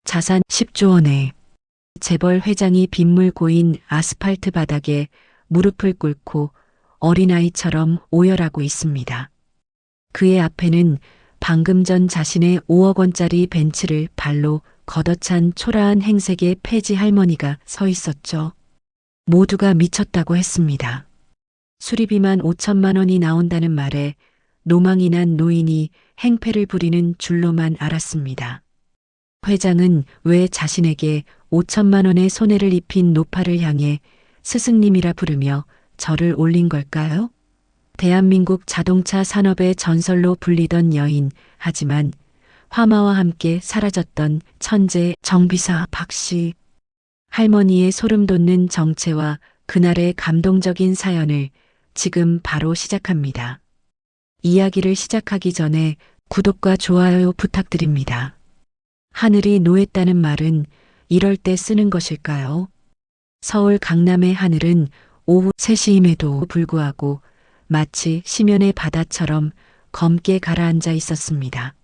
자산 10조 원에 재벌 회장이 빗물 고인 아스팔트 바닥에 무릎을 꿇고 어린아이처럼 오열하고 있습니다. 그의 앞에는 방금 전 자신의 5억 원짜리 벤츠를 발로 걷어찬 초라한 행색의 폐지 할머니가 서 있었죠. 모두가 미쳤다고 했습니다. 수리비만 5천만 원이 나온다는 말에 노망이 난 노인이 행패를 부리는 줄로만 알았습니다. 회장은 왜 자신에게 5천만 원의 손해를 입힌 노파를 향해 스승님이라 부르며 절을 올린 걸까요? 대한민국 자동차 산업의 전설로 불리던 여인, 하지만 화마와 함께 사라졌던 천재 정비사 박씨. 할머니의 소름 돋는 정체와 그날의 감동적인 사연을 지금 바로 시작합니다. 이야기를 시작하기 전에 구독과 좋아요 부탁드립니다. 하늘이 노했다는 말은 이럴 때 쓰는 것일까요? 서울 강남의 하늘은 오후 3시임에도 불구하고 마치 심연의 바다처럼 검게 가라앉아 있었습니다.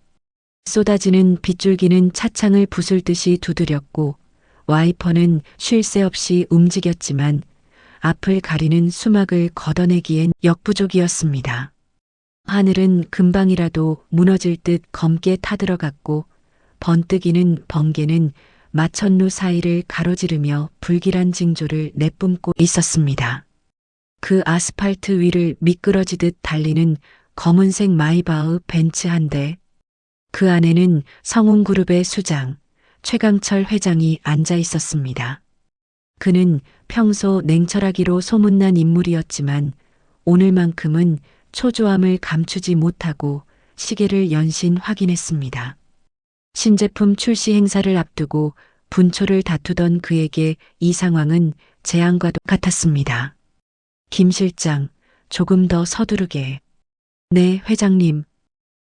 쏟아지는 빗줄기는 차창을 부술듯이 두드렸고 와이퍼는 쉴 새 없이 움직였지만 앞을 가리는 수막을 걷어내기엔 역부족이었습니다. 하늘은 금방이라도 무너질 듯 검게 타들어갔고 번뜩이는 번개는 마천루 사이를 가로지르며 불길한 징조를 내뿜고 있었습니다. 그 아스팔트 위를 미끄러지듯 달리는 검은색 마이바흐 벤츠 한 대. 그 안에는 성웅그룹의 수장, 최강철 회장이 앉아 있었습니다. 그는 평소 냉철하기로 소문난 인물이었지만 오늘만큼은 초조함을 감추지 못하고 시계를 연신 확인했습니다. 신제품 출시 행사를 앞두고 분초를 다투던 그에게 이 상황은 재앙과도 같았습니다. 김 실장, 조금 더 서두르게. 네, 회장님.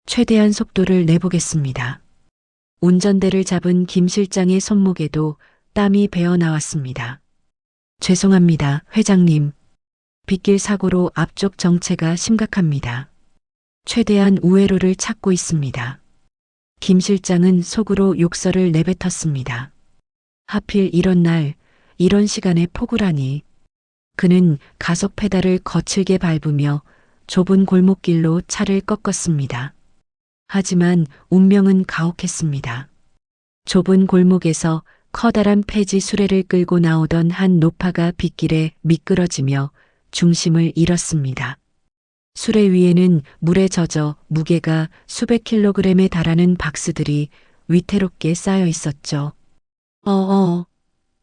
최대한 속도를 내보겠습니다. 운전대를 잡은 김 실장의 손목에도 땀이 배어 나왔습니다. 죄송합니다, 회장님. 빗길 사고로 앞쪽 정체가 심각합니다. 최대한 우회로를 찾고 있습니다. 김 실장은 속으로 욕설을 내뱉었습니다. 하필 이런 날, 이런 시간에 폭우라니. 그는 가속 페달을 거칠게 밟으며 좁은 골목길로 차를 꺾었습니다. 하지만 운명은 가혹했습니다. 좁은 골목에서 커다란 폐지 수레를 끌고 나오던 한 노파가 빗길에 미끄러지며 중심을 잃었습니다. 수레 위에는 물에 젖어 무게가 수백 킬로그램에 달하는 박스들이 위태롭게 쌓여 있었죠.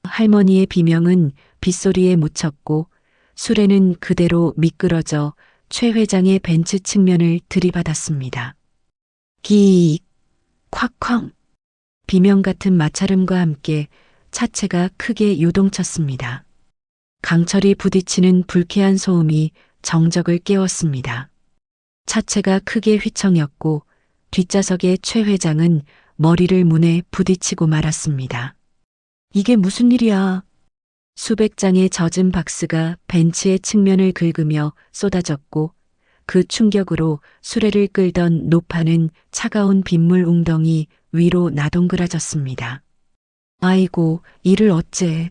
할머니의 비명은 빗소리에 묻혔고 수레는 그대로 미끄러져 최 회장의 벤츠 측면을 들이받았습니다. 기익, 콱쾅. 비명 같은 마찰음과 함께 차체가 크게 요동쳤습니다. 강철이 부딪히는 불쾌한 소음이 정적을 깨웠습니다. 차체가 크게 휘청였고 뒷좌석의 최 회장은 머리를 문에 부딪히고 말았습니다. 이게 무슨 일이야? 수백 장의 젖은 박스가 벤츠의 측면을 긁으며 쏟아졌고 그 충격으로 수레를 끌던 노파는 차가운 빗물 웅덩이 위로 나동그라졌습니다. 아이고, 이를 어째.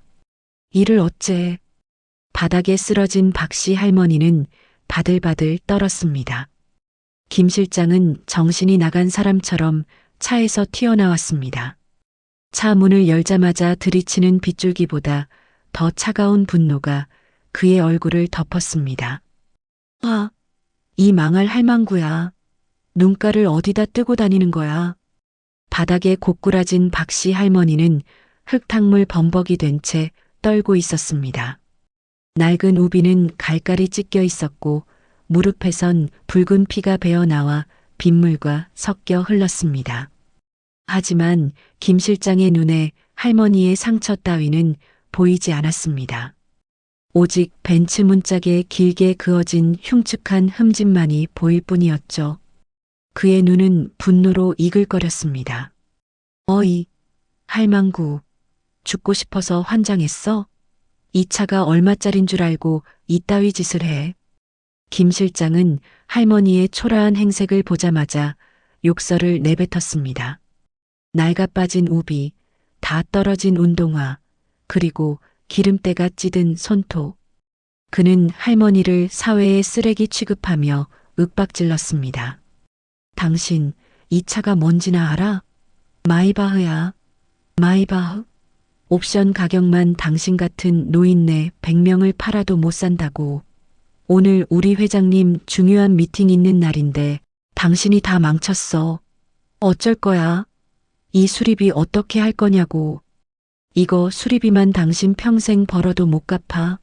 바닥에 쓰러진 박씨 할머니는 바들바들 떨었습니다. 김 실장은 정신이 나간 사람처럼 차에서 튀어나왔습니다. 차 문을 열자마자 들이치는 빗줄기보다 더 차가운 분노가 그의 얼굴을 덮었습니다. 이 망할 할망구야. 눈가를 어디다 뜨고 다니는 거야. 바닥에 고꾸라진 박씨 할머니는 흙탕물 범벅이 된 채 떨고 있었습니다. 낡은 우비는 갈갈이 찢겨 있었고 무릎에선 붉은 피가 배어 나와 빗물과 섞여 흘렀습니다. 하지만 김 실장의 눈에 할머니의 상처 따위는 보이지 않았습니다. 오직 벤츠 문짝에 길게 그어진 흉측한 흠집만이 보일 뿐이었죠. 그의 눈은 분노로 이글거렸습니다. 어이, 할망구, 죽고 싶어서 환장했어? 이 차가 얼마짜린 줄 알고 이따위 짓을 해. 김 실장은 할머니의 초라한 행색을 보자마자 욕설을 내뱉었습니다. 낡아 빠진 우비, 다 떨어진 운동화, 그리고 기름때가 찌든 손톱. 그는 할머니를 사회의 쓰레기 취급하며 윽박질렀습니다. 당신, 이 차가 뭔지나 알아? 마이바흐야. 마이바흐? 옵션 가격만 당신 같은 노인네 100명을 팔아도 못 산다고. 오늘 우리 회장님 중요한 미팅 있는 날인데 당신이 다 망쳤어. 어쩔 거야? 이 수리비 어떻게 할 거냐고. 이거 수리비만 당신 평생 벌어도 못 갚아.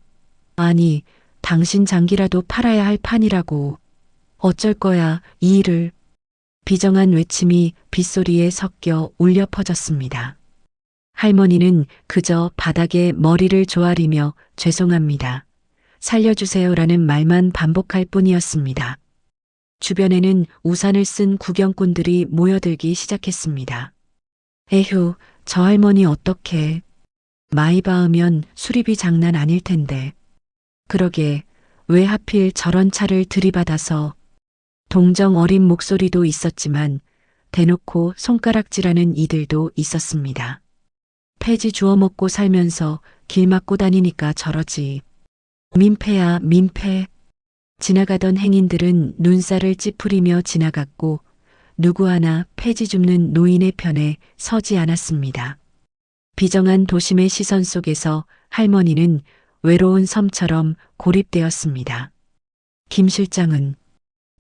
아니, 당신 장기라도 팔아야 할 판이라고. 어쩔 거야, 이 일을. 비정한 외침이 빗소리에 섞여 울려 퍼졌습니다. 할머니는 그저 바닥에 머리를 조아리며 죄송합니다. 살려주세요라는 말만 반복할 뿐이었습니다. 주변에는 우산을 쓴 구경꾼들이 모여들기 시작했습니다. 에휴, 저 할머니 어떡해. 마이바흐면 수리비 장난 아닐 텐데. 그러게, 왜 하필 저런 차를 들이받아서. 동정 어린 목소리도 있었지만 대놓고 손가락질하는 이들도 있었습니다. 폐지 주워 먹고 살면서 길 막고 다니니까 저러지. 민폐야, 민폐. 지나가던 행인들은 눈살을 찌푸리며 지나갔고 누구 하나 폐지 줍는 노인의 편에 서지 않았습니다. 비정한 도심의 시선 속에서 할머니는 외로운 섬처럼 고립되었습니다. 김 실장은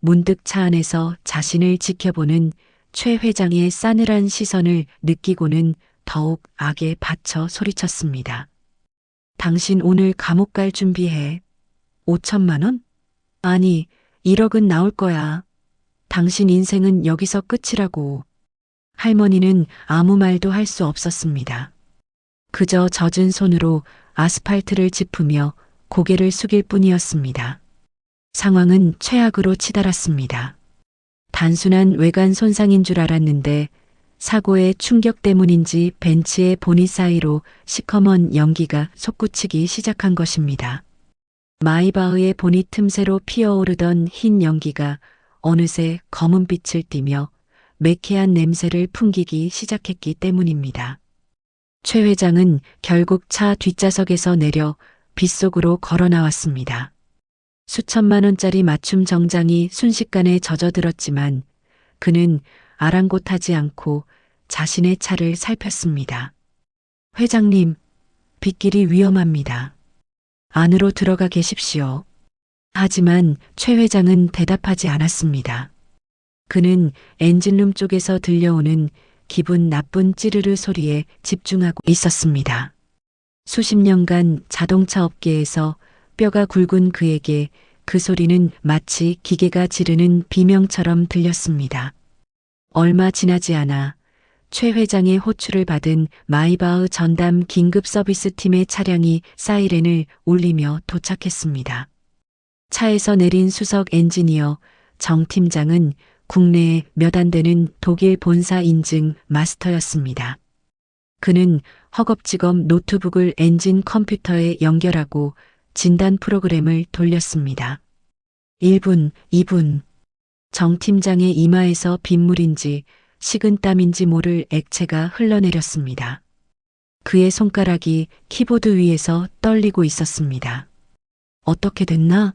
문득 차 안에서 자신을 지켜보는 최 회장의 싸늘한 시선을 느끼고는 더욱 악에 받쳐 소리쳤습니다. 당신 오늘 감옥 갈 준비해. 5천만 원? 아니, 1억은 나올 거야. 당신 인생은 여기서 끝이라고. 할머니는 아무 말도 할 수 없었습니다. 그저 젖은 손으로 아스팔트를 짚으며 고개를 숙일 뿐이었습니다. 상황은 최악으로 치달았습니다. 단순한 외관 손상인 줄 알았는데 사고의 충격 때문인지 벤츠의 보닛 사이로 시커먼 연기가 솟구치기 시작한 것입니다. 마이바흐의 보닛 틈새로 피어오르던 흰 연기가 어느새 검은 빛을 띠며 매캐한 냄새를 풍기기 시작했기 때문입니다. 최 회장은 결국 차 뒷좌석에서 내려 빗속으로 걸어 나왔습니다. 수천만 원짜리 맞춤 정장이 순식간에 젖어들었지만 그는 아랑곳하지 않고 자신의 차를 살폈습니다. 회장님, 빗길이 위험합니다. 안으로 들어가 계십시오. 하지만 최 회장은 대답하지 않았습니다. 그는 엔진룸 쪽에서 들려오는 기분 나쁜 찌르르 소리에 집중하고 있었습니다. 수십 년간 자동차 업계에서 뼈가 굵은 그에게 그 소리는 마치 기계가 지르는 비명처럼 들렸습니다. 얼마 지나지 않아 최 회장의 호출을 받은 마이바흐 전담 긴급 서비스 팀의 차량이 사이렌을 울리며 도착했습니다. 차에서 내린 수석 엔지니어 정 팀장은 국내에 몇 안 되는 독일 본사 인증 마스터였습니다. 그는 허겁지겁 노트북을 엔진 컴퓨터에 연결하고 진단 프로그램을 돌렸습니다. 1분, 2분. 정 팀장의 이마에서 빗물인지 식은땀인지 모를 액체가 흘러내렸습니다. 그의 손가락이 키보드 위에서 떨리고 있었습니다. 어떻게 됐나?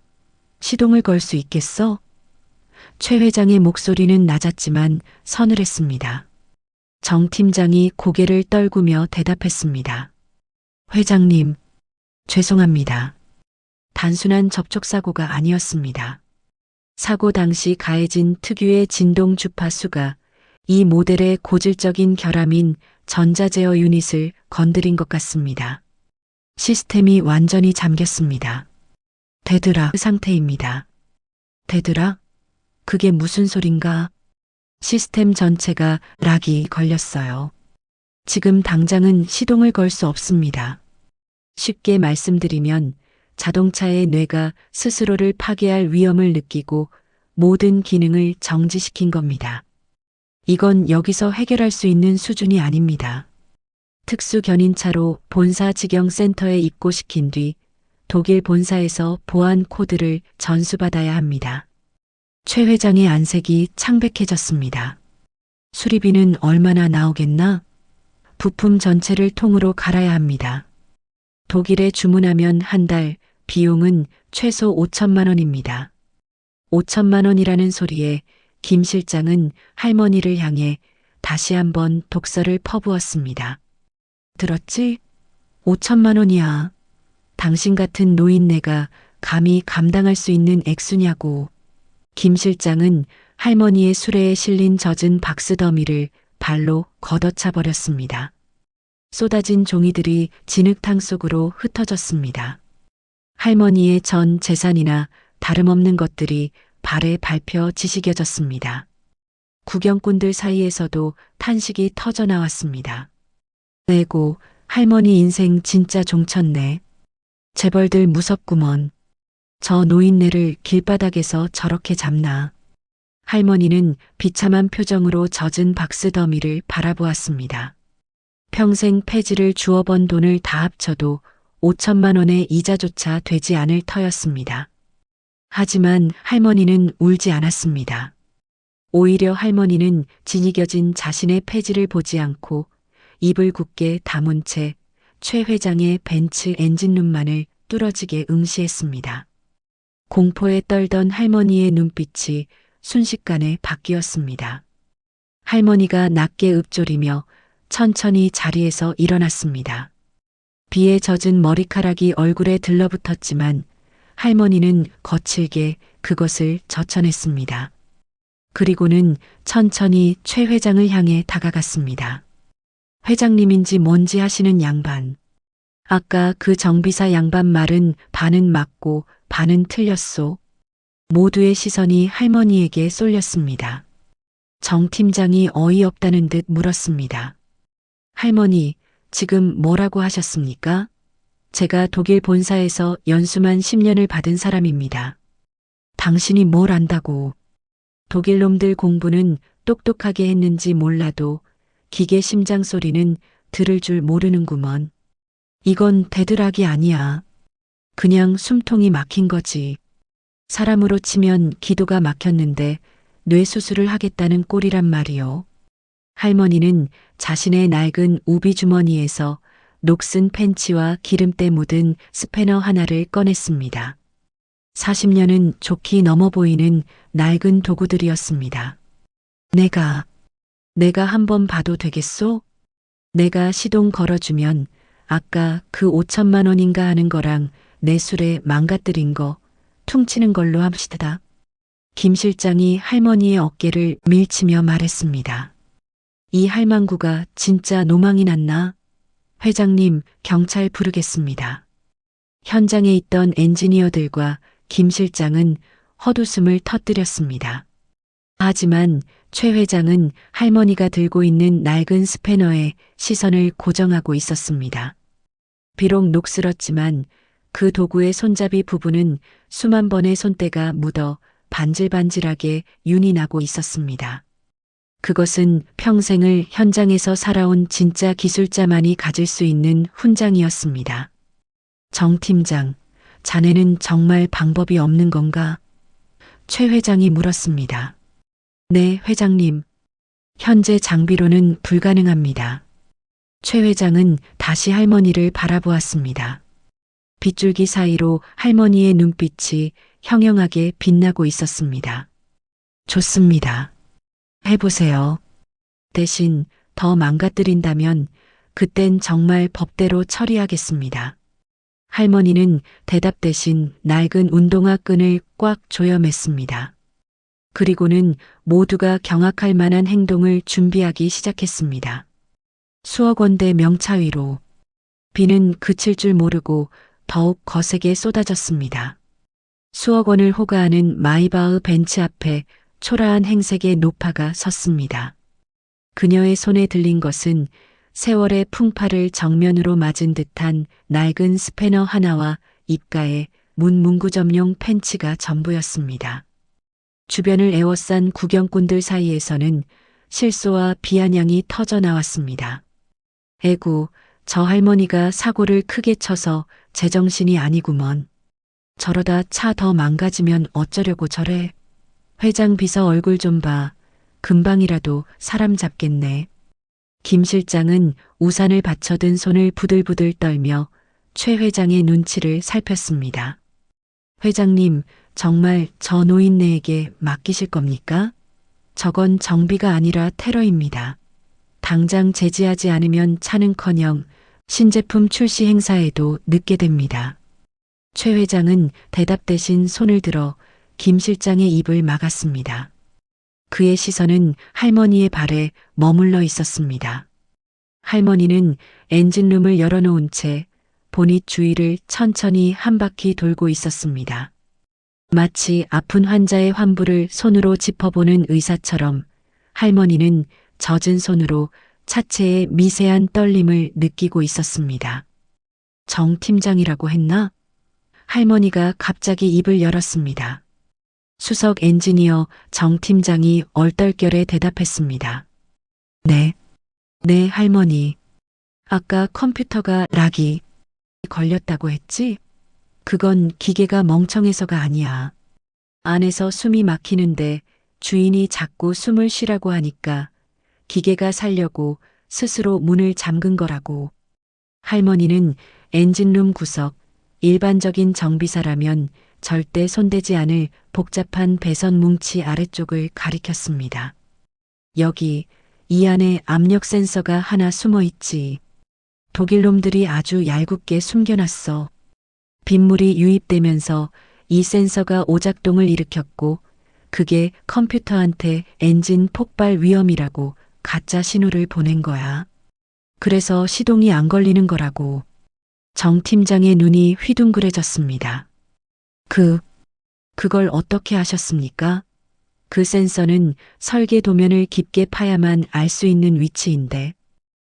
시동을 걸 수 있겠어? 최 회장의 목소리는 낮았지만 서늘했습니다. 정 팀장이 고개를 떨구며 대답했습니다. 회장님, 죄송합니다. 단순한 접촉사고가 아니었습니다. 사고 당시 가해진 특유의 진동 주파수가 이 모델의 고질적인 결함인 전자제어 유닛을 건드린 것 같습니다. 시스템이 완전히 잠겼습니다. 데드락 상태입니다. 데드락? 그게 무슨 소린가? 시스템 전체가 락이 걸렸어요. 지금 당장은 시동을 걸 수 없습니다. 쉽게 말씀드리면 자동차의 뇌가 스스로를 파괴할 위험을 느끼고 모든 기능을 정지시킨 겁니다. 이건 여기서 해결할 수 있는 수준이 아닙니다. 특수 견인차로 본사 직영 센터에 입고시킨 뒤 독일 본사에서 보안 코드를 전수받아야 합니다. 최 회장의 안색이 창백해졌습니다. 수리비는 얼마나 나오겠나? 부품 전체를 통으로 갈아야 합니다. 독일에 주문하면 한 달 비용은 최소 5천만 원입니다. 5천만 원이라는 소리에 김 실장은 할머니를 향해 다시 한번 독서를 퍼부었습니다. 들었지? 5천만 원이야. 당신 같은 노인네가 감히 감당할 수 있는 액수냐고. 김 실장은 할머니의 수레에 실린 젖은 박스더미를 발로 걷어차 버렸습니다. 쏟아진 종이들이 진흙탕 속으로 흩어졌습니다. 할머니의 전 재산이나 다름없는 것들이 발에 밟혀 지시겨졌습니다. 구경꾼들 사이에서도 탄식이 터져 나왔습니다. 에고, 할머니 인생 진짜 종쳤네. 재벌들 무섭구먼. 저 노인네를 길바닥에서 저렇게 잡나. 할머니는 비참한 표정으로 젖은 박스더미를 바라보았습니다. 평생 폐지를 주워 번 돈을 다 합쳐도 5천만 원의 이자조차 되지 않을 터였습니다. 하지만 할머니는 울지 않았습니다. 오히려 할머니는 지니겨진 자신의 폐지를 보지 않고 입을 굳게 다문 채 최 회장의 벤츠 엔진룸만을 뚫어지게 응시했습니다. 공포에 떨던 할머니의 눈빛이 순식간에 바뀌었습니다. 할머니가 낮게 읊조리며 천천히 자리에서 일어났습니다. 비에 젖은 머리카락이 얼굴에 들러붙었지만 할머니는 거칠게 그것을 젖혀냈습니다. 그리고는 천천히 최 회장을 향해 다가갔습니다. 회장님인지 뭔지 하시는 양반. 아까 그 정비사 양반 말은 반은 맞고 반은 틀렸소. 모두의 시선이 할머니에게 쏠렸습니다. 정 팀장이 어이없다는 듯 물었습니다. 할머니, 지금 뭐라고 하셨습니까? 제가 독일 본사에서 연수만 10년을 받은 사람입니다. 당신이 뭘 안다고. 독일 놈들 공부는 똑똑하게 했는지 몰라도 기계 심장 소리는 들을 줄 모르는구먼. 이건 대들학이 아니야. 그냥 숨통이 막힌 거지. 사람으로 치면 기도가 막혔는데 뇌수술을 하겠다는 꼴이란 말이요. 할머니는 자신의 낡은 우비 주머니에서 녹슨 팬츠와 기름때 묻은 스패너 하나를 꺼냈습니다. 40년은 좋게 넘어 보이는 낡은 도구들이었습니다. 내가 한번 봐도 되겠소? 내가 시동 걸어주면 아까 그 5천만 원인가 하는 거랑 내 술에 망가뜨린 거 퉁치는 걸로 합시다. 김 실장이 할머니의 어깨를 밀치며 말했습니다. 이 할망구가 진짜 노망이 났나? 회장님, 경찰 부르겠습니다. 현장에 있던 엔지니어들과 김 실장은 헛웃음을 터뜨렸습니다. 하지만 최 회장은 할머니가 들고 있는 낡은 스패너에 시선을 고정하고 있었습니다. 비록 녹슬었지만 그 도구의 손잡이 부분은 수만 번의 손때가 묻어 반질반질하게 윤이 나고 있었습니다. 그것은 평생을 현장에서 살아온 진짜 기술자만이 가질 수 있는 훈장이었습니다. 정 팀장, 자네는 정말 방법이 없는 건가? 최 회장이 물었습니다. 네, 회장님. 현재 장비로는 불가능합니다. 최 회장은 다시 할머니를 바라보았습니다. 빗줄기 사이로 할머니의 눈빛이 형형하게 빛나고 있었습니다. 좋습니다. 해보세요. 대신 더 망가뜨린다면 그땐 정말 법대로 처리하겠습니다. 할머니는 대답 대신 낡은 운동화 끈을 꽉 조여맸습니다. 그리고는 모두가 경악할 만한 행동을 준비하기 시작했습니다. 수억 원대 명차 위로 비는 그칠 줄 모르고 더욱 거세게 쏟아졌습니다. 수억 원을 호가하는 마이바흐 벤츠 앞에 초라한 행색의 노파가 섰습니다. 그녀의 손에 들린 것은 세월의 풍파를 정면으로 맞은 듯한 낡은 스패너 하나와 입가에 문구점용 팬츠가 전부였습니다. 주변을 에워싼 구경꾼들 사이에서는 실소와 비아냥이 터져 나왔습니다. 에구, 저 할머니가 사고를 크게 쳐서 제정신이 아니구먼. 저러다 차 더 망가지면 어쩌려고 저래. 회장 비서 얼굴 좀 봐. 금방이라도 사람 잡겠네. 김 실장은 우산을 받쳐든 손을 부들부들 떨며 최 회장의 눈치를 살폈습니다. 회장님, 정말 저 노인네에게 맡기실 겁니까? 저건 정비가 아니라 테러입니다. 당장 제지하지 않으면 차는커녕 신제품 출시 행사에도 늦게 됩니다. 최 회장은 대답 대신 손을 들어 김 실장의 입을 막았습니다. 그의 시선은 할머니의 발에 머물러 있었습니다. 할머니는 엔진룸을 열어놓은 채 보닛 주위를 천천히 한 바퀴 돌고 있었습니다. 마치 아픈 환자의 환부를 손으로 짚어보는 의사처럼 할머니는 젖은 손으로 차체의 미세한 떨림을 느끼고 있었습니다. 정 팀장이라고 했나? 할머니가 갑자기 입을 열었습니다. 수석 엔지니어 정 팀장이 얼떨결에 대답했습니다. 네. 네, 할머니. 아까 컴퓨터가 락이 걸렸다고 했지? 그건 기계가 멍청해서가 아니야. 안에서 숨이 막히는데 주인이 자꾸 숨을 쉬라고 하니까 기계가 살려고 스스로 문을 잠근 거라고. 할머니는 엔진룸 구석, 일반적인 정비사라면 절대 손대지 않을 복잡한 배선 뭉치 아래쪽을 가리켰습니다. 여기, 이 안에 압력 센서가 하나 숨어 있지. 독일 놈들이 아주 얄궂게 숨겨놨어. 빗물이 유입되면서 이 센서가 오작동을 일으켰고 그게 컴퓨터한테 엔진 폭발 위험이라고 가짜 신호를 보낸 거야. 그래서 시동이 안 걸리는 거라고. 정 팀장의 눈이 휘둥그레졌습니다. 그걸 어떻게 하셨습니까? 그 센서는 설계 도면을 깊게 파야만 알 수 있는 위치인데.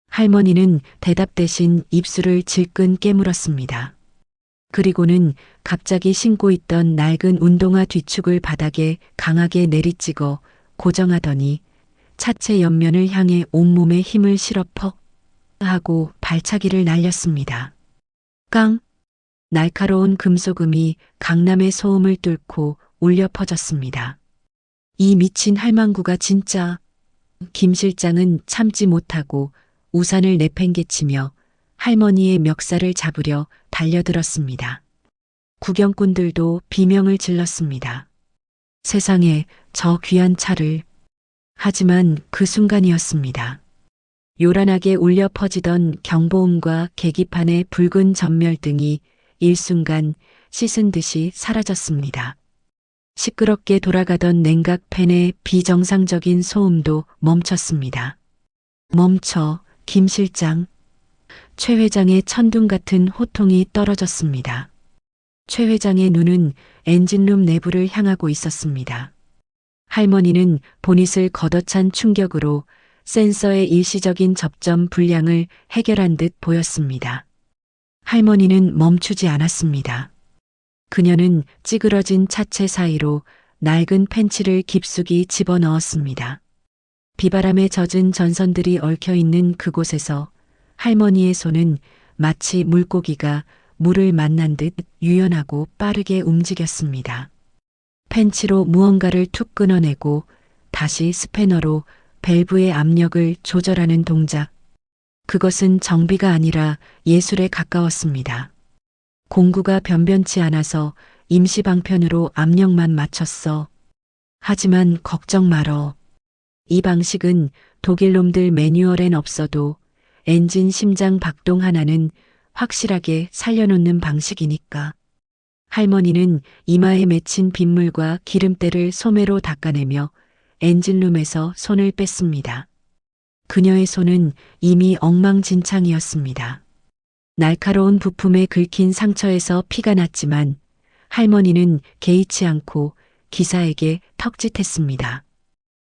할머니는 대답 대신 입술을 질끈 깨물었습니다. 그리고는 갑자기 신고 있던 낡은 운동화 뒤축을 바닥에 강하게 내리찍어 고정하더니 차체 옆면을 향해 온몸에 힘을 실어 퍽 하고 발차기를 날렸습니다. 깡! 날카로운 금속음이 강남의 소음을 뚫고 울려 퍼졌습니다. 이 미친 할망구가 진짜. 김 실장은 참지 못하고 우산을 내팽개치며 할머니의 멱살을 잡으려 달려들었습니다. 구경꾼들도 비명을 질렀습니다. 세상에 저 귀한 차를. 하지만 그 순간이었습니다. 요란하게 울려 퍼지던 경보음과 계기판의 붉은 전멸등이 일순간 씻은 듯이 사라졌습니다. 시끄럽게 돌아가던 냉각팬의 비정상적인 소음도 멈췄습니다. 멈춰, 김 실장. 최 회장의 천둥 같은 호통이 떨어졌습니다. 최 회장의 눈은 엔진룸 내부를 향하고 있었습니다. 할머니는 보닛을 걷어찬 충격으로 센서의 일시적인 접점 불량을 해결한 듯 보였습니다. 할머니는 멈추지 않았습니다. 그녀는 찌그러진 차체 사이로 낡은 펜치를 깊숙이 집어넣었습니다. 비바람에 젖은 전선들이 얽혀있는 그곳에서 할머니의 손은 마치 물고기가 물을 만난 듯 유연하고 빠르게 움직였습니다. 펜치로 무언가를 툭 끊어내고 다시 스패너로 밸브의 압력을 조절하는 동작. 그것은 정비가 아니라 예술에 가까웠습니다. 공구가 변변치 않아서 임시 방편으로 압력만 맞췄어. 하지만 걱정 말어. 이 방식은 독일 놈들 매뉴얼엔 없어도 엔진 심장 박동 하나는 확실하게 살려놓는 방식이니까. 할머니는 이마에 맺힌 빗물과 기름때를 소매로 닦아내며 엔진룸에서 손을 뺐습니다. 그녀의 손은 이미 엉망진창이었습니다. 날카로운 부품에 긁힌 상처에서 피가 났지만 할머니는 개의치 않고 기사에게 턱짓했습니다.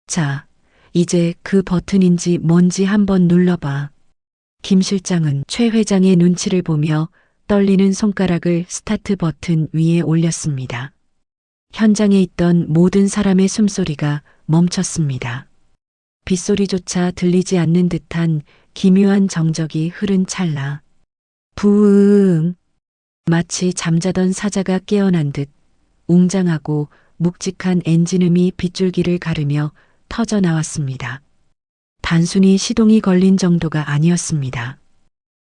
자, 이제 그 버튼인지 뭔지 한번 눌러봐. 김 실장은 최 회장의 눈치를 보며 떨리는 손가락을 스타트 버튼 위에 올렸습니다. 현장에 있던 모든 사람의 숨소리가 멈췄습니다. 빗소리조차 들리지 않는 듯한 기묘한 정적이 흐른 찰나. 부응! 마치 잠자던 사자가 깨어난 듯 웅장하고 묵직한 엔진음이 빗줄기를 가르며 터져 나왔습니다. 단순히 시동이 걸린 정도가 아니었습니다.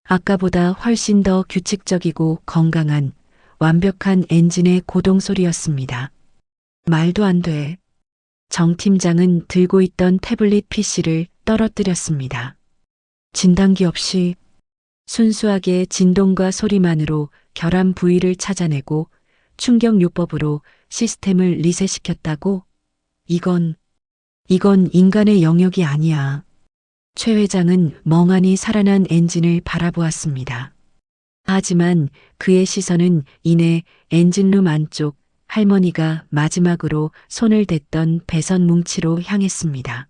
아까보다 훨씬 더 규칙적이고 건강한 완벽한 엔진의 고동 소리였습니다. 말도 안 돼. 정 팀장은 들고 있던 태블릿 PC를 떨어뜨렸습니다. 진단기 없이 순수하게 진동과 소리만으로 결함 부위를 찾아내고 충격요법으로 시스템을 리셋시켰다고? 이건 인간의 영역이 아니야. 최 회장은 멍하니 살아난 엔진을 바라보았습니다. 하지만 그의 시선은 이내 엔진룸 안쪽 할머니가 마지막으로 손을 댔던 배선 뭉치로 향했습니다.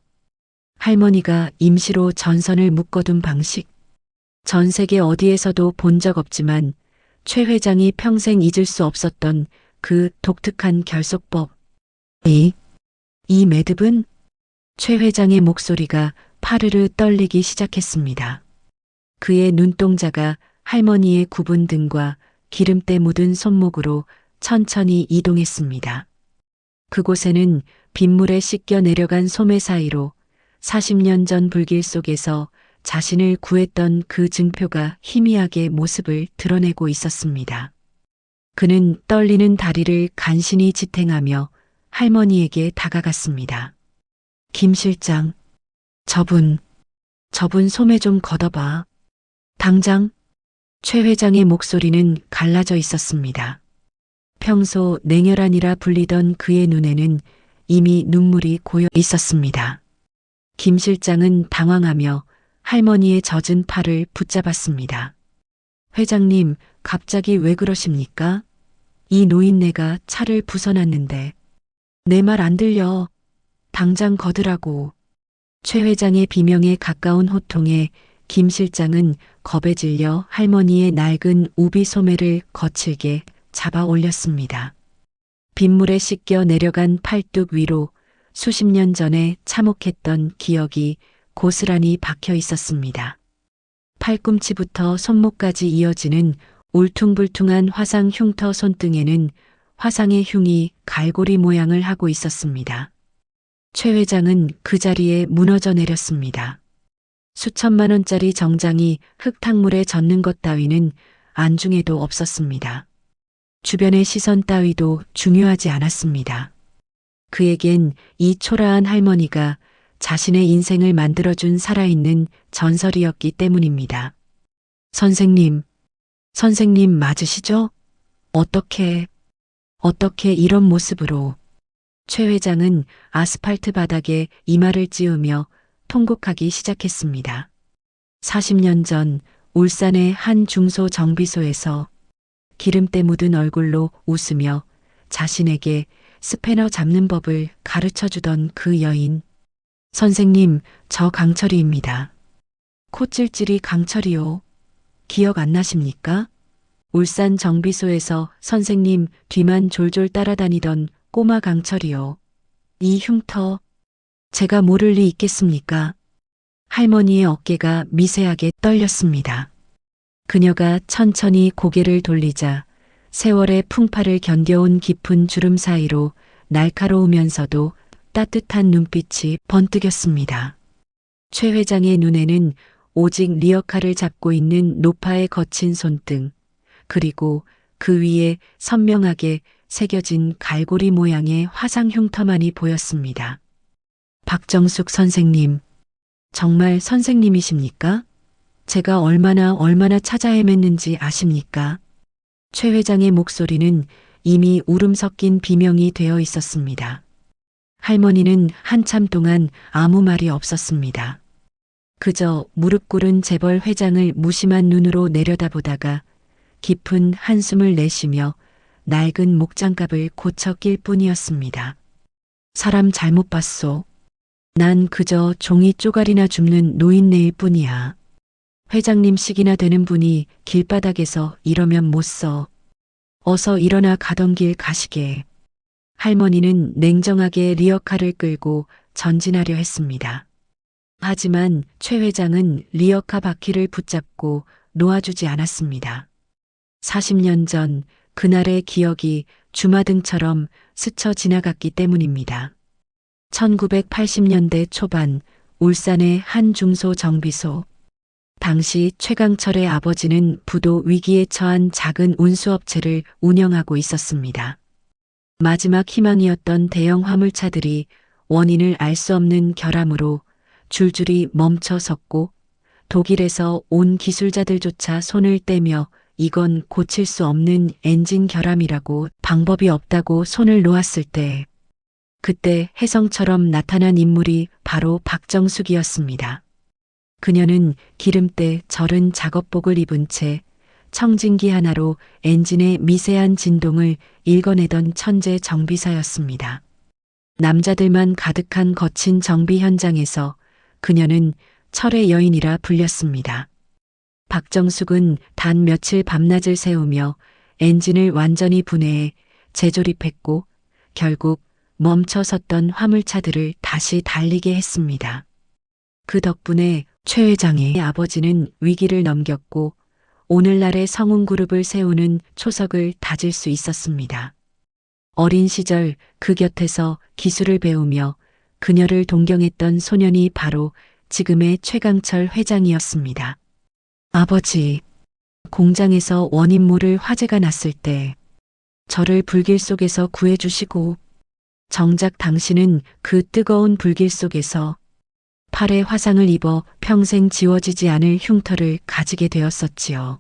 할머니가 임시로 전선을 묶어둔 방식. 전 세계 어디에서도 본 적 없지만 최 회장이 평생 잊을 수 없었던 그 독특한 결속법. 이 매듭은? 최 회장의 목소리가 파르르 떨리기 시작했습니다. 그의 눈동자가 할머니의 굽은 등과 기름때 묻은 손목으로 천천히 이동했습니다. 그곳에는 빗물에 씻겨 내려간 소매 사이로 40년 전 불길 속에서 자신을 구했던 그 증표가 희미하게 모습을 드러내고 있었습니다. 그는 떨리는 다리를 간신히 지탱하며 할머니에게 다가갔습니다. 김 실장, 저분 소매 좀 걷어봐. 당장. 최 회장의 목소리는 갈라져 있었습니다. 평소 냉혈한이라 불리던 그의 눈에는 이미 눈물이 고여 있었습니다. 김 실장은 당황하며 할머니의 젖은 팔을 붙잡았습니다. 회장님, 갑자기 왜 그러십니까? 이 노인네가 차를 부숴놨는데. 내 말 안 들려. 당장 걷으라고. 최 회장의 비명에 가까운 호통에 김 실장은 겁에 질려 할머니의 낡은 우비 소매를 거칠게 잡아 올렸습니다. 빗물에 씻겨 내려간 팔뚝 위로 수십 년 전에 참혹했던 기억이 고스란히 박혀 있었습니다. 팔꿈치부터 손목까지 이어지는 울퉁불퉁한 화상 흉터 손등에는 화상의 흉이 갈고리 모양을 하고 있었습니다. 최 회장은 그 자리에 무너져 내렸습니다. 수천만 원짜리 정장이 흙탕물에 젖는 것 따위는 안중에도 없었습니다. 주변의 시선 따위도 중요하지 않았습니다. 그에겐 이 초라한 할머니가 자신의 인생을 만들어준 살아있는 전설이었기 때문입니다. 선생님 맞으시죠? 어떻게 이런 모습으로. 최 회장은 아스팔트 바닥에 이마를 찌우며 통곡하기 시작했습니다. 40년 전 울산의 한 중소 정비소에서 기름때 묻은 얼굴로 웃으며 자신에게 스패너 잡는 법을 가르쳐주던 그 여인. 선생님, 저 강철이입니다. 콧질질이 강철이요. 기억 안 나십니까? 울산 정비소에서 선생님 뒤만 졸졸 따라다니던 꼬마 강철이요. 이 흉터, 제가 모를 리 있겠습니까? 할머니의 어깨가 미세하게 떨렸습니다. 그녀가 천천히 고개를 돌리자 세월의 풍파를 견뎌온 깊은 주름 사이로 날카로우면서도 따뜻한 눈빛이 번뜩였습니다. 최 회장의 눈에는 오직 리어카를 잡고 있는 노파의 거친 손등, 그리고 그 위에 선명하게 새겨진 갈고리 모양의 화상 흉터만이 보였습니다. 박정숙 선생님, 정말 선생님이십니까? 제가 얼마나 찾아 헤맸는지 아십니까? 최 회장의 목소리는 이미 울음 섞인 비명이 되어 있었습니다. 할머니는 한참 동안 아무 말이 없었습니다. 그저 무릎 꿇은 재벌 회장을 무심한 눈으로 내려다보다가 깊은 한숨을 내쉬며 낡은 목장갑을 고쳐 낄 뿐이었습니다. 사람 잘못 봤소. 난 그저 종이 쪼가리나 줍는 노인네일 뿐이야. 회장님씩이나 되는 분이 길바닥에서 이러면 못 써. 어서 일어나 가던 길 가시게. 할머니는 냉정하게 리어카를 끌고 전진하려 했습니다. 하지만 최 회장은 리어카 바퀴를 붙잡고 놓아주지 않았습니다. 40년 전 그날의 기억이 주마등처럼 스쳐 지나갔기 때문입니다. 1980년대 초반 울산의 한 중소 정비소. 당시 최강철의 아버지는 부도 위기에 처한 작은 운수업체를 운영하고 있었습니다. 마지막 희망이었던 대형 화물차들이 원인을 알 수 없는 결함으로 줄줄이 멈춰 섰고 독일에서 온 기술자들조차 손을 떼며 이건 고칠 수 없는 엔진 결함이라고 방법이 없다고 손을 놓았을 때 그때 혜성처럼 나타난 인물이 바로 박정숙이었습니다. 그녀는 기름때 절은 작업복을 입은 채 청진기 하나로 엔진의 미세한 진동을 읽어내던 천재 정비사였습니다. 남자들만 가득한 거친 정비 현장에서 그녀는 철의 여인이라 불렸습니다. 박정숙은 단 며칠 밤낮을 새우며 엔진을 완전히 분해해 재조립했고 결국 멈춰 섰던 화물차들을 다시 달리게 했습니다. 그 덕분에 최 회장의 아버지는 위기를 넘겼고 오늘날의 성운그룹을 세우는 초석을 다질 수 있었습니다. 어린 시절 그 곁에서 기술을 배우며 그녀를 동경했던 소년이 바로 지금의 최강철 회장이었습니다. 아버지, 공장에서 원인모를 화재가 났을 때 저를 불길 속에서 구해주시고 정작 당신은 그 뜨거운 불길 속에서 팔에 화상을 입어 평생 지워지지 않을 흉터를 가지게 되었었지요.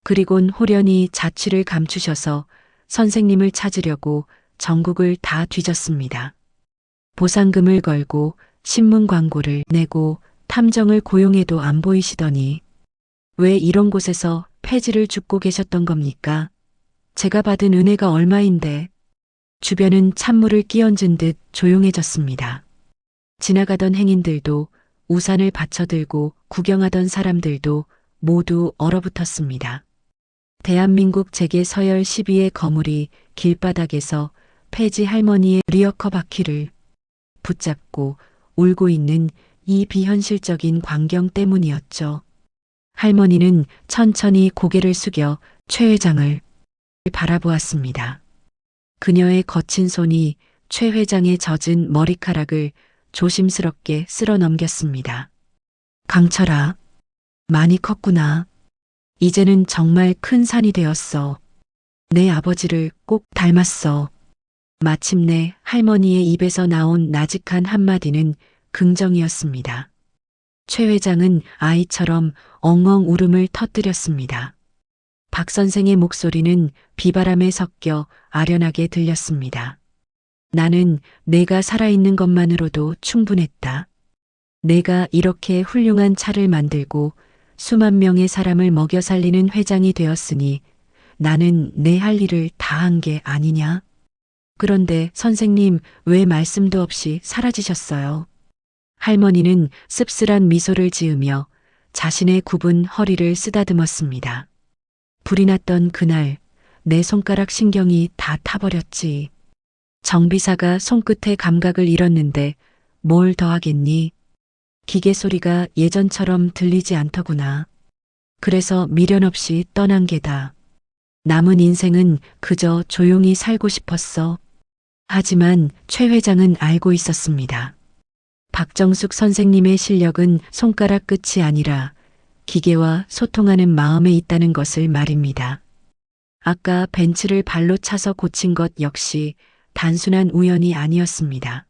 그리곤 호련히 자취를 감추셔서 선생님을 찾으려고 전국을 다 뒤졌습니다. 보상금을 걸고 신문 광고를 내고 탐정을 고용해도 안 보이시더니 왜 이런 곳에서 폐지를 줍고 계셨던 겁니까? 제가 받은 은혜가 얼마인데. 주변은 찬물을 끼얹은 듯 조용해졌습니다. 지나가던 행인들도 우산을 받쳐들고 구경하던 사람들도 모두 얼어붙었습니다. 대한민국 재계 서열 10위의 거물이 길바닥에서 폐지 할머니의 리어커 바퀴를 붙잡고 울고 있는 이 비현실적인 광경 때문이었죠. 할머니는 천천히 고개를 숙여 최 회장을 바라보았습니다. 그녀의 거친 손이 최 회장의 젖은 머리카락을 조심스럽게 쓸어 넘겼습니다. 강철아, 많이 컸구나. 이제는 정말 큰 산이 되었어. 내 아버지를 꼭 닮았어. 마침내 할머니의 입에서 나온 나직한 한마디는 긍정이었습니다. 최 회장은 아이처럼 엉엉 울음을 터뜨렸습니다. 박 선생의 목소리는 비바람에 섞여 아련하게 들렸습니다. 나는 내가 살아있는 것만으로도 충분했다. 내가 이렇게 훌륭한 차를 만들고 수만 명의 사람을 먹여 살리는 회장이 되었으니 나는 내 할 일을 다 한 게 아니냐? 그런데 선생님 왜 말씀도 없이 사라지셨어요? 할머니는 씁쓸한 미소를 지으며 자신의 굽은 허리를 쓰다듬었습니다. 불이 났던 그날 내 손가락 신경이 다 타버렸지. 정비사가 손끝의 감각을 잃었는데 뭘 더 하겠니? 기계 소리가 예전처럼 들리지 않더구나. 그래서 미련 없이 떠난 게다. 남은 인생은 그저 조용히 살고 싶었어. 하지만 최 회장은 알고 있었습니다. 박정숙 선생님의 실력은 손가락 끝이 아니라 기계와 소통하는 마음에 있다는 것을 말입니다. 아까 벤츠를 발로 차서 고친 것 역시 단순한 우연이 아니었습니다.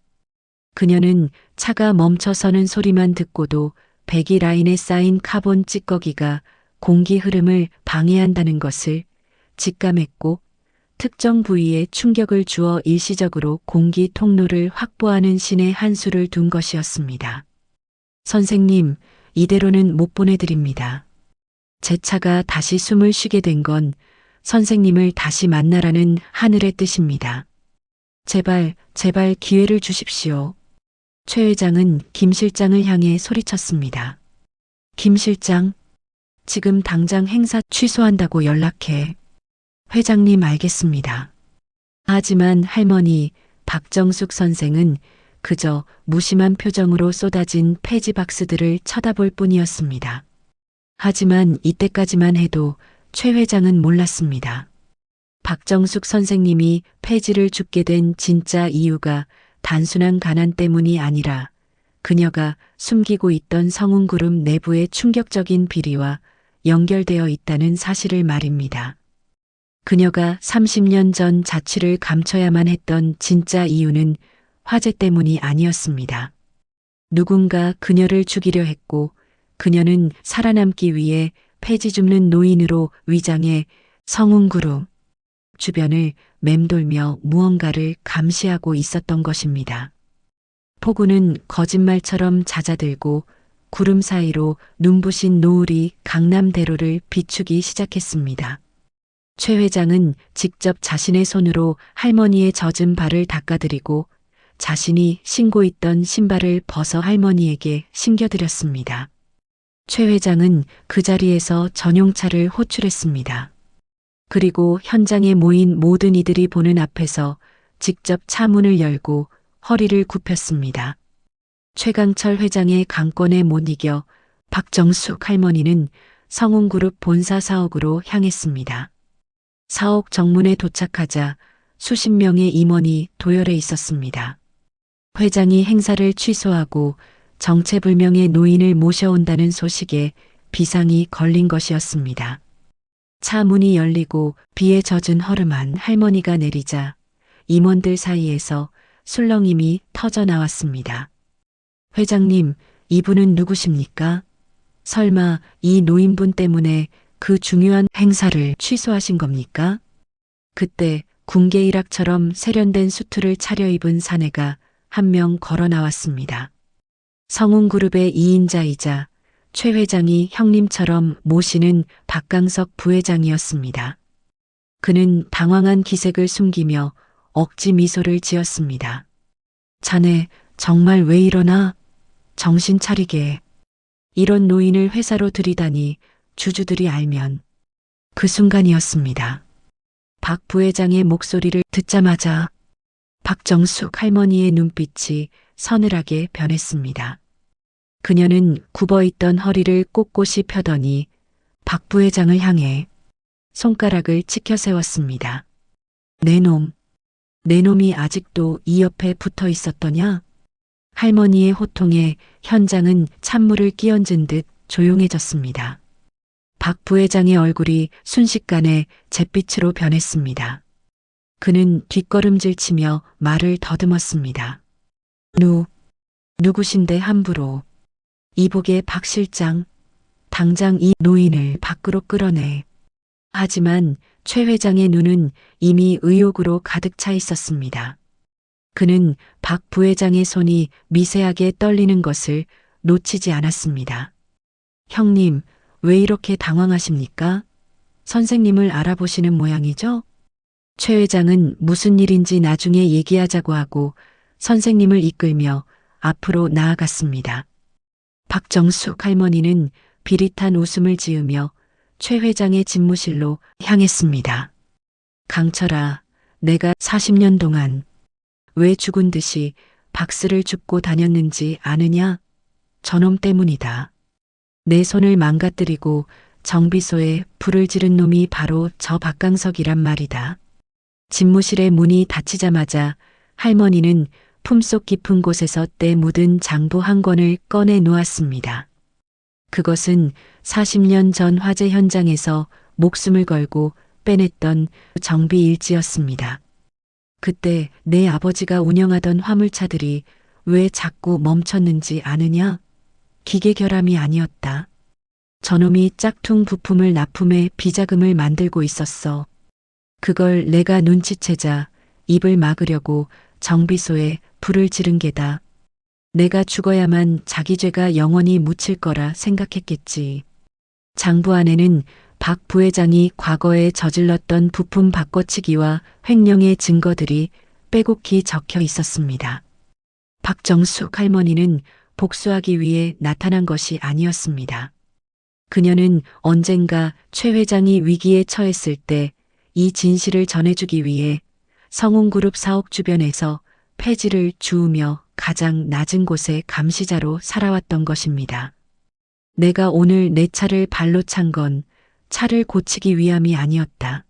그녀는 차가 멈춰서는 소리만 듣고도 배기 라인에 쌓인 카본 찌꺼기가 공기 흐름을 방해한다는 것을 직감했고 특정 부위에 충격을 주어 일시적으로 공기 통로를 확보하는 신의 한 수를 둔 것이었습니다. 선생님, 이대로는 못 보내드립니다. 제 차가 다시 숨을 쉬게 된 건 선생님을 다시 만나라는 하늘의 뜻입니다. 제발, 제발 기회를 주십시오. 최 회장은 김 실장을 향해 소리쳤습니다. 김 실장, 지금 당장 행사 취소한다고 연락해. 회장님 알겠습니다. 하지만 할머니 박정숙 선생은 그저 무심한 표정으로 쏟아진 폐지 박스들을 쳐다볼 뿐이었습니다. 하지만 이때까지만 해도 최 회장은 몰랐습니다. 박정숙 선생님이 폐지를 줍게 된 진짜 이유가 단순한 가난 때문이 아니라 그녀가 숨기고 있던 성운그룹 내부의 충격적인 비리와 연결되어 있다는 사실을 말입니다. 그녀가 30년 전 자취를 감춰야만 했던 진짜 이유는 화재 때문이 아니었습니다. 누군가 그녀를 죽이려 했고 그녀는 살아남기 위해 폐지 줍는 노인으로 위장해 성운그룹 주변을 맴돌며 무언가를 감시하고 있었던 것입니다. 폭우는 거짓말처럼 잦아들고 구름 사이로 눈부신 노을이 강남대로를 비추기 시작했습니다. 최 회장은 직접 자신의 손으로 할머니의 젖은 발을 닦아드리고 자신이 신고 있던 신발을 벗어 할머니에게 신겨드렸습니다. 최 회장은 그 자리에서 전용차를 호출했습니다. 그리고 현장에 모인 모든 이들이 보는 앞에서 직접 차 문을 열고 허리를 굽혔습니다. 최강철 회장의 강권에 못 이겨 박정숙 할머니는 성운그룹 본사 사옥으로 향했습니다. 사옥 정문에 도착하자 수십 명의 임원이 도열해 있었습니다. 회장이 행사를 취소하고 정체불명의 노인을 모셔온다는 소식에 비상이 걸린 것이었습니다. 차 문이 열리고 비에 젖은 허름한 할머니가 내리자 임원들 사이에서 술렁임이 터져 나왔습니다. 회장님, 이분은 누구십니까? 설마 이 노인분 때문에 그 중요한 행사를 취소하신 겁니까? 그때 군계 일학처럼 세련된 수트를 차려입은 사내가 한 명 걸어 나왔습니다. 성운그룹의 2인자이자 최 회장이 형님처럼 모시는 박강석 부회장이었습니다. 그는 당황한 기색을 숨기며 억지 미소를 지었습니다. 자네 정말 왜 이러나? 정신 차리게. 이런 노인을 회사로 들이다니 주주들이 알면. 그 순간이었습니다. 박 부회장의 목소리를 듣자마자 박정숙 할머니의 눈빛이 서늘하게 변했습니다. 그녀는 굽어있던 허리를 꼿꼿이 펴더니 박 부회장을 향해 손가락을 치켜 세웠습니다. 내 놈이 아직도 이 옆에 붙어 있었더냐? 할머니의 호통에 현장은 찬물을 끼얹은 듯 조용해졌습니다. 박 부회장의 얼굴이 순식간에 잿빛으로 변했습니다. 그는 뒷걸음질 치며 말을 더듬었습니다. 누구신데 함부로. 이복의 박 실장, 당장 이 노인을 밖으로 끌어내. 하지만 최 회장의 눈은 이미 의욕으로 가득 차 있었습니다. 그는 박 부회장의 손이 미세하게 떨리는 것을 놓치지 않았습니다. 형님, 왜 이렇게 당황하십니까? 선생님을 알아보시는 모양이죠? 최 회장은 무슨 일인지 나중에 얘기하자고 하고 선생님을 이끌며 앞으로 나아갔습니다. 박정숙 할머니는 비릿한 웃음을 지으며 최 회장의 집무실로 향했습니다. 강철아, 내가 40년 동안 왜 죽은 듯이 박스를 줍고 다녔는지 아느냐? 저놈 때문이다. 내 손을 망가뜨리고 정비소에 불을 지른 놈이 바로 저 박강석이란 말이다. 집무실의 문이 닫히자마자 할머니는 품속 깊은 곳에서 때 묻은 장부 한 권을 꺼내 놓았습니다. 그것은 40년 전 화재 현장에서 목숨을 걸고 빼냈던 정비 일지였습니다. 그때 내 아버지가 운영하던 화물차들이 왜 자꾸 멈췄는지 아느냐? 기계 결함이 아니었다. 저놈이 짝퉁 부품을 납품해 비자금을 만들고 있었어. 그걸 내가 눈치채자 입을 막으려고 정비소에 불을 지른 게다. 내가 죽어야만 자기 죄가 영원히 묻힐 거라 생각했겠지. 장부 안에는 박 부회장이 과거에 저질렀던 부품 바꿔치기와 횡령의 증거들이 빼곡히 적혀 있었습니다. 박정숙 할머니는 복수하기 위해 나타난 것이 아니었습니다. 그녀는 언젠가 최 회장이 위기에 처했을 때 이 진실을 전해주기 위해 성운그룹 사옥 주변에서 폐지를 주우며 가장 낮은 곳의 감시자로 살아왔던 것입니다. 내가 오늘 내 차를 발로 찬 건 차를 고치기 위함이 아니었다.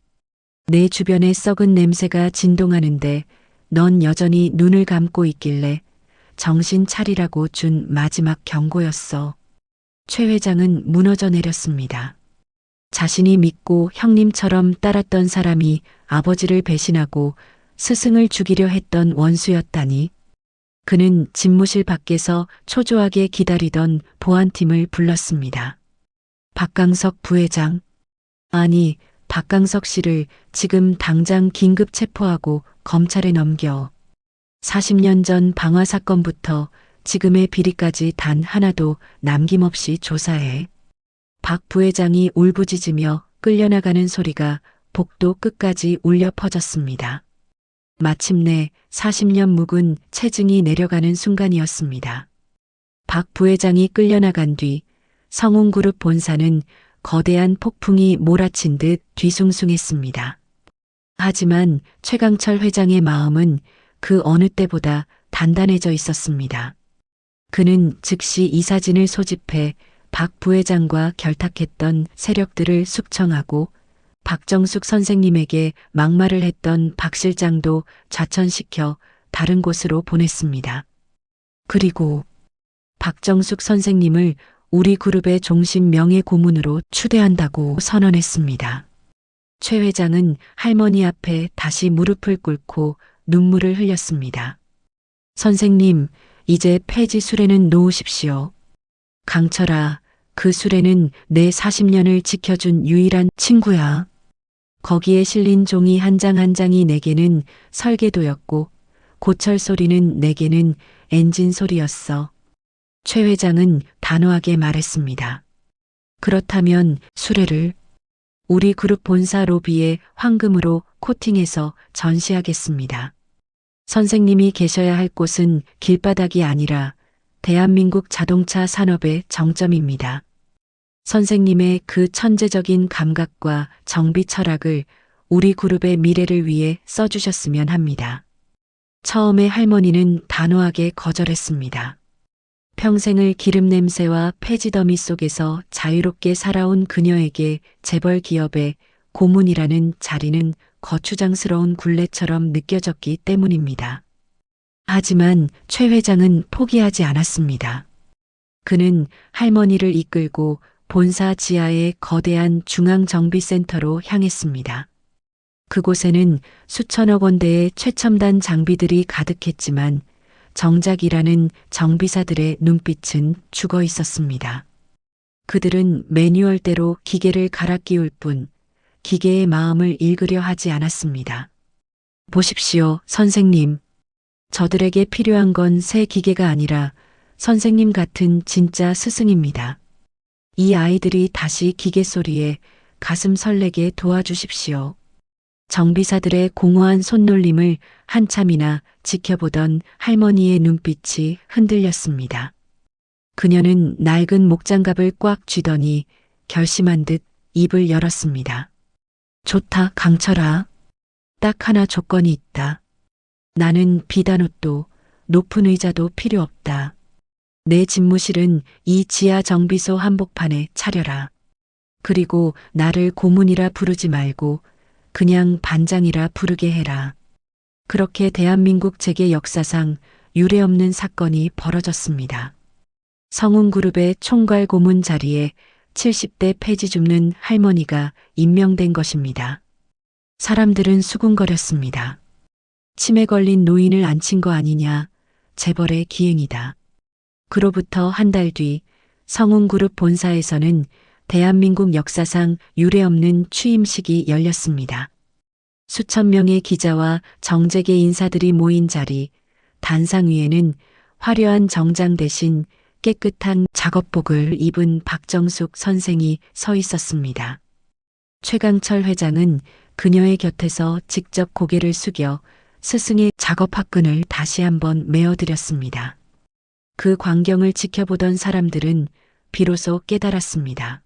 내 주변에 썩은 냄새가 진동하는데 넌 여전히 눈을 감고 있길래 정신 차리라고 준 마지막 경고였어. 최 회장은 무너져 내렸습니다. 자신이 믿고 형님처럼 따랐던 사람이 아버지를 배신하고 스승을 죽이려 했던 원수였다니. 그는 집무실 밖에서 초조하게 기다리던 보안팀을 불렀습니다. 박강석 부회장. 아니, 박강석 씨를 지금 당장 긴급 체포하고 검찰에 넘겨. 40년 전 방화 사건부터 지금의 비리까지 단 하나도 남김없이 조사해. 박 부회장이 울부짖으며 끌려나가는 소리가 복도 끝까지 울려 퍼졌습니다. 마침내 40년 묵은 체증이 내려가는 순간이었습니다. 박 부회장이 끌려나간 뒤 성운그룹 본사는 거대한 폭풍이 몰아친 듯 뒤숭숭했습니다. 하지만 최강철 회장의 마음은 그 어느 때보다 단단해져 있었습니다. 그는 즉시 이 사진을 소집해 박 부회장과 결탁했던 세력들을 숙청하고 박정숙 선생님에게 막말을 했던 박 실장도 좌천시켜 다른 곳으로 보냈습니다. 그리고 박정숙 선생님을 우리 그룹의 종신 명예 고문으로 추대한다고 선언했습니다. 최 회장은 할머니 앞에 다시 무릎을 꿇고 눈물을 흘렸습니다. 선생님, 이제 폐지 수레는 놓으십시오. 강철아, 그 수레는 내 40년을 지켜준 유일한 친구야. 거기에 실린 종이 한 장 한 장이 내게는 설계도였고 고철 소리는 내게는 엔진 소리였어. 최 회장은 단호하게 말했습니다. 그렇다면 수레를 우리 그룹 본사 로비에 황금으로 코팅해서 전시하겠습니다. 선생님이 계셔야 할 곳은 길바닥이 아니라 대한민국 자동차 산업의 정점입니다. 선생님의 그 천재적인 감각과 정비 철학을 우리 그룹의 미래를 위해 써주셨으면 합니다. 처음에 할머니는 단호하게 거절했습니다. 평생을 기름 냄새와 폐지 더미 속에서 자유롭게 살아온 그녀에게 재벌 기업의 고문이라는 자리는 거추장스러운 굴레처럼 느껴졌기 때문입니다. 하지만 최 회장은 포기하지 않았습니다. 그는 할머니를 이끌고 본사 지하의 거대한 중앙정비센터로 향했습니다. 그곳에는 수천억 원대의 최첨단 장비들이 가득했지만 정작 일하는 정비사들의 눈빛은 죽어 있었습니다. 그들은 매뉴얼대로 기계를 갈아 끼울 뿐 기계의 마음을 읽으려 하지 않았습니다. 보십시오, 선생님. 저들에게 필요한 건 새 기계가 아니라 선생님 같은 진짜 스승입니다. 이 아이들이 다시 기계 소리에 가슴 설레게 도와주십시오. 정비사들의 공허한 손놀림을 한참이나 지켜보던 할머니의 눈빛이 흔들렸습니다. 그녀는 낡은 목장갑을 꽉 쥐더니 결심한 듯 입을 열었습니다. 좋다, 강철아. 딱 하나 조건이 있다. 나는 비단 옷도 높은 의자도 필요 없다. 내 집무실은 이 지하 정비소 한복판에 차려라. 그리고 나를 고문이라 부르지 말고 그냥 반장이라 부르게 해라. 그렇게 대한민국 재계 역사상 유례없는 사건이 벌어졌습니다. 성운그룹의 총괄 고문 자리에 70대 폐지 줍는 할머니가 임명된 것입니다. 사람들은 수군거렸습니다. 치매 걸린 노인을 앉힌 거 아니냐, 재벌의 기행이다. 그로부터 한 달 뒤 성운그룹 본사에서는 대한민국 역사상 유례없는 취임식이 열렸습니다. 수천 명의 기자와 정재계 인사들이 모인 자리, 단상 위에는 화려한 정장 대신 깨끗한 작업복을 입은 박정숙 선생이 서 있었습니다. 최강철 회장은 그녀의 곁에서 직접 고개를 숙여 스승의 작업학근을 다시 한번 메어드렸습니다. 그 광경을 지켜보던 사람들은 비로소 깨달았습니다.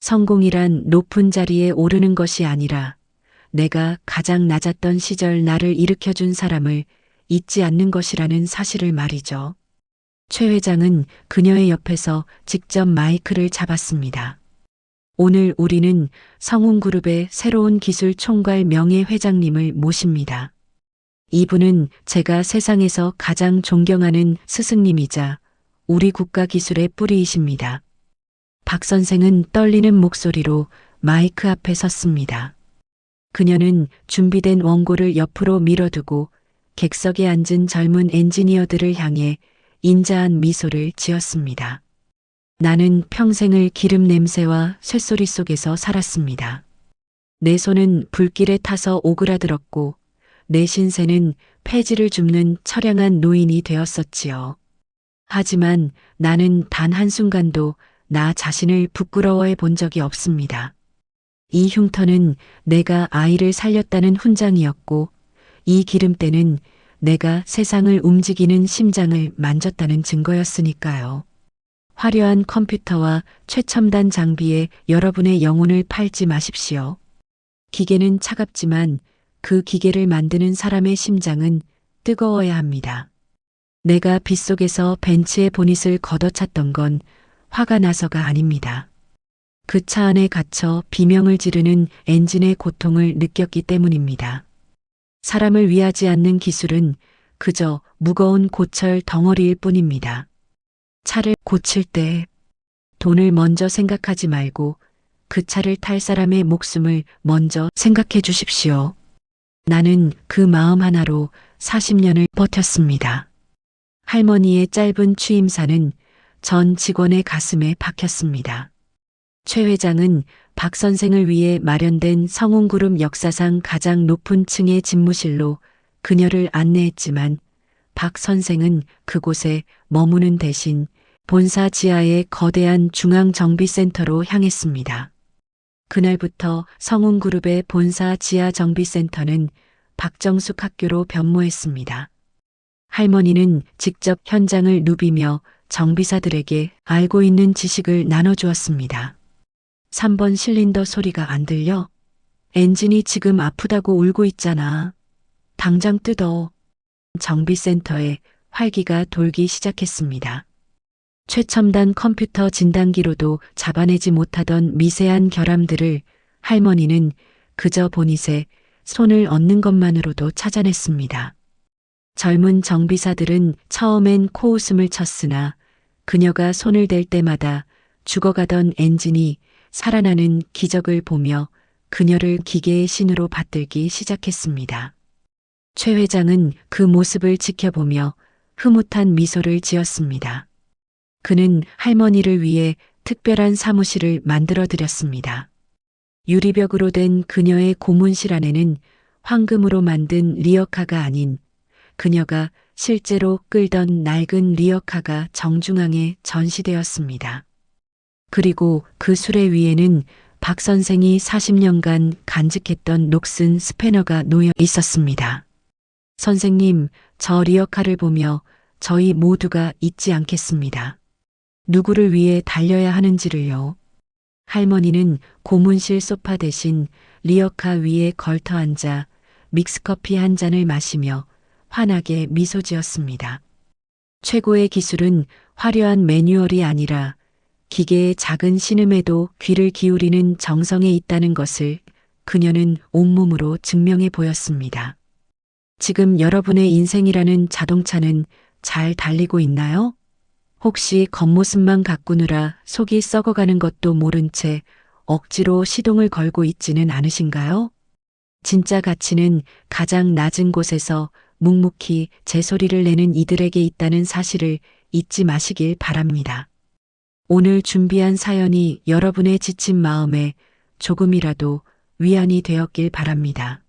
성공이란 높은 자리에 오르는 것이 아니라 내가 가장 낮았던 시절 나를 일으켜준 사람을 잊지 않는 것이라는 사실을 말이죠. 최 회장은 그녀의 옆에서 직접 마이크를 잡았습니다. 오늘 우리는 성운그룹의 새로운 기술 총괄 명예 회장님을 모십니다. 이분은 제가 세상에서 가장 존경하는 스승님이자 우리 국가 기술의 뿌리이십니다. 박 선생은 떨리는 목소리로 마이크 앞에 섰습니다. 그녀는 준비된 원고를 옆으로 밀어두고 객석에 앉은 젊은 엔지니어들을 향해 인자한 미소를 지었습니다. 나는 평생을 기름 냄새와 쇳소리 속에서 살았습니다. 내 손은 불길에 타서 오그라들었고 내 신세는 폐지를 줍는 처량한 노인이 되었었지요. 하지만 나는 단 한순간도 나 자신을 부끄러워해 본 적이 없습니다. 이 흉터는 내가 아이를 살렸다는 훈장이었고 이 기름때는 내가 세상을 움직이는 심장을 만졌다는 증거였으니까요. 화려한 컴퓨터와 최첨단 장비에 여러분의 영혼을 팔지 마십시오. 기계는 차갑지만 그 기계를 만드는 사람의 심장은 뜨거워야 합니다. 내가 빗속에서 벤츠의 보닛을 걷어찼던 건 화가 나서가 아닙니다. 그 차 안에 갇혀 비명을 지르는 엔진의 고통을 느꼈기 때문입니다. 사람을 위하지 않는 기술은 그저 무거운 고철 덩어리일 뿐입니다. 차를 고칠 때 돈을 먼저 생각하지 말고 그 차를 탈 사람의 목숨을 먼저 생각해 주십시오. 나는 그 마음 하나로 40년을 버텼습니다. 할머니의 짧은 취임사는 전 직원의 가슴에 박혔습니다. 최 회장은 박 선생을 위해 마련된 성운그룹 역사상 가장 높은 층의 집무실로 그녀를 안내했지만 박 선생은 그곳에 머무는 대신 본사 지하의 거대한 중앙정비센터로 향했습니다. 그날부터 성운그룹의 본사 지하 정비센터는 박정숙 학교로 변모했습니다. 할머니는 직접 현장을 누비며 정비사들에게 알고 있는 지식을 나눠주었습니다. 3번 실린더 소리가 안 들려? 엔진이 지금 아프다고 울고 있잖아. 당장 뜯어. 정비센터에 활기가 돌기 시작했습니다. 최첨단 컴퓨터 진단기로도 잡아내지 못하던 미세한 결함들을 할머니는 그저 보닛에 손을 얹는 것만으로도 찾아냈습니다. 젊은 정비사들은 처음엔 코웃음을 쳤으나 그녀가 손을 댈 때마다 죽어가던 엔진이 살아나는 기적을 보며 그녀를 기계의 신으로 받들기 시작했습니다. 최 회장은 그 모습을 지켜보며 흐뭇한 미소를 지었습니다. 그는 할머니를 위해 특별한 사무실을 만들어 드렸습니다. 유리벽으로 된 그녀의 고문실 안에는 황금으로 만든 리어카가 아닌 그녀가 실제로 끌던 낡은 리어카가 정중앙에 전시되었습니다. 그리고 그 수레 위에는 박 선생이 40년간 간직했던 녹슨 스패너가 놓여 있었습니다. 선생님, 저 리어카를 보며 저희 모두가 잊지 않겠습니다. 누구를 위해 달려야 하는지를요. 할머니는 고문실 소파 대신 리어카 위에 걸터 앉아 믹스커피 한 잔을 마시며 환하게 미소 지었습니다. 최고의 기술은 화려한 매뉴얼이 아니라 기계의 작은 신음에도 귀를 기울이는 정성에 있다는 것을 그녀는 온몸으로 증명해 보였습니다. 지금 여러분의 인생이라는 자동차는 잘 달리고 있나요? 혹시 겉모습만 가꾸느라 속이 썩어가는 것도 모른 채 억지로 시동을 걸고 있지는 않으신가요? 진짜 가치는 가장 낮은 곳에서 묵묵히 제소리를 내는 이들에게 있다는 사실을 잊지 마시길 바랍니다. 오늘 준비한 사연이 여러분의 지친 마음에 조금이라도 위안이 되었길 바랍니다.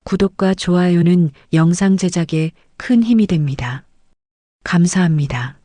구독과 좋아요는 영상 제작에 큰 힘이 됩니다. 감사합니다.